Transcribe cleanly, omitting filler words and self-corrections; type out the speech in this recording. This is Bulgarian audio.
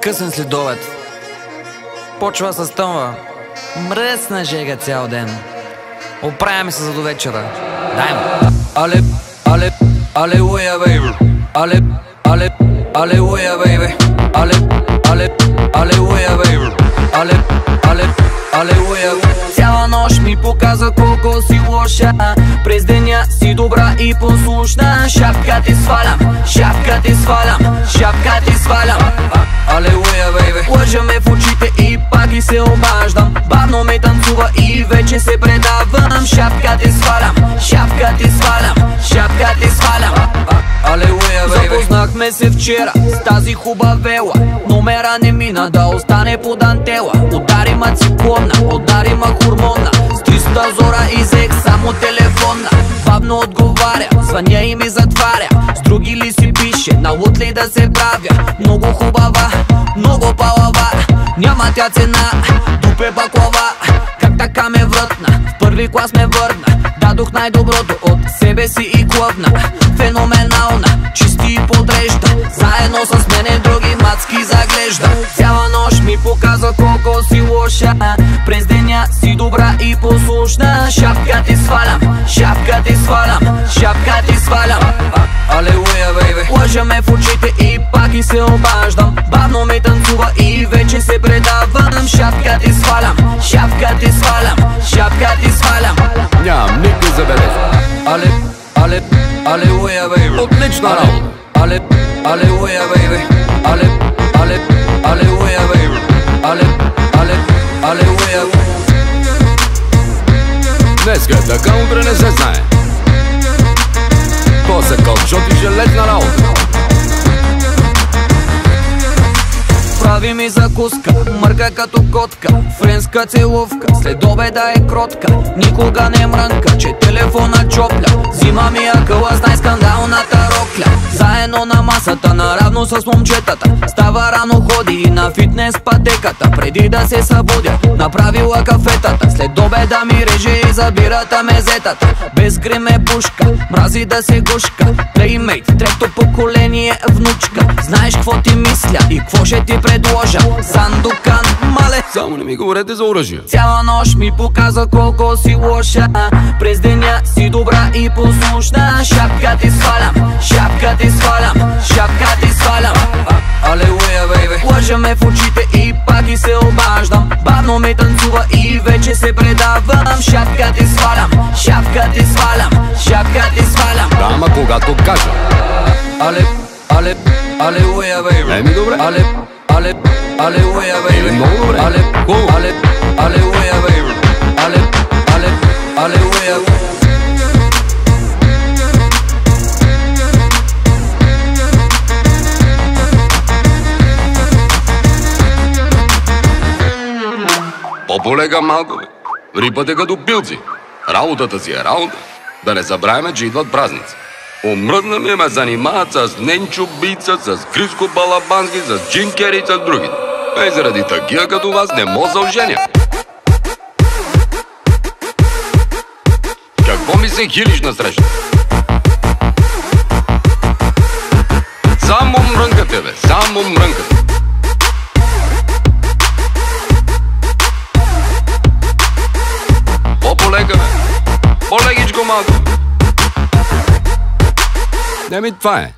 Късен следобед. Почва с тъмва. Мръсна жега цял ден. Оправяме се за до вечера. Дай му. Алелуя, бейби. Алелуя, бейби. Алелуя, бейби. Алелуя. Цяла нощ ми показа колко си лоша. През деня си добра и послушна. Шапка ти свалям, шапка ти свалям, шапка ти свалям. Алелуя, бейби. Лъжа ме в очите и пак и се обаждам. Бавно ме танцува и вече се предавам. Шапка ти свалям, шапка ти свалям, шапка ти свалям. Алелуя, бейби. Запознахме се вчера с тази хубавела. Номера не мина да остане по дантела. Удари ма циклонна, удари ма хормонна. С 300 зора изех само телефонна. Бавно отговаря, звъня и ми затваря. С други ли си пише, на луд ли да се правя? Много хубава, много палава. Няма тя цена, дупе баклава. Как така ме врътна, в първи клас ме върна. Дадох най-доброто от себе си и клъвна. Феноменална, чисти и подрежда. Заедно с мене други мацки заглежда. Цяла нощ ми показва колко си лоша. През деня си добра и послушна. Шапка ти свалям, шапка ти свалям, шапка ти свалям. Алелуя, бейби. Лъжа ме в очите и пак и се обаждам. Бавно ме танцува и вече се предавам. Шапка ти свалям, шапка ти свалям, шапка ти свалям. Нямам никакви забележки. Алелуя, бейби. Отлична работа. Алелуя, бейби. Алелуя, бейби. Алелуя. Днеска е така, утре не се знае. После кълчот и железна работа. Прави ми закуска, мърка като котка. Френска целувка, след обеда е кротка. Никога не мрънка, че телефона чопля. Взима ми акъла с най-скандалната рокля. Заедно на масата, наравно с момчетата. Става рано, ходи и на фитнес пътеката. Преди да се събудя, направила кафетата. След обеда ми реже и забирата мезетата. Без грим е пушка, мрази да се гушка. Плеймейт, трето поколение внучка. Знаеш какво ти мисля и какво ще ти предложа. Сандукан, мале. Само не ми говорете за оръжие. Цяла нощ ми показа колко си лоша. През деня си добра и послушна. Шапка ти свалям, шапка ти свалям, шапка ти свалям. Алелуя, бейби. Лъжа ме в очите и пак и се обаждам. Бавно ме танцува и вече се предавам. Шапка ти свалям, шапка ти свалям, шапка ти свалям. Да, ама когато кажа. Алелуя, бейби. Еми добре. Алелуя, бейби. Много добре. Алелуя, бейби. Алелуя. По-полега малко, бе. Рипате като пилци. Работата си е работа. Да не забравяме, че идват празници. Омръзна ми ме занимават с Ненчо Бица, с Криско Балабански, с Джим Кери и с другите. И заради такива като вас не мога да оженя. Какво ми се хилиш насреща? Само мрънкате, бе, само мрънкате. По-полека, бе. По-легичко малко. Не ми това е.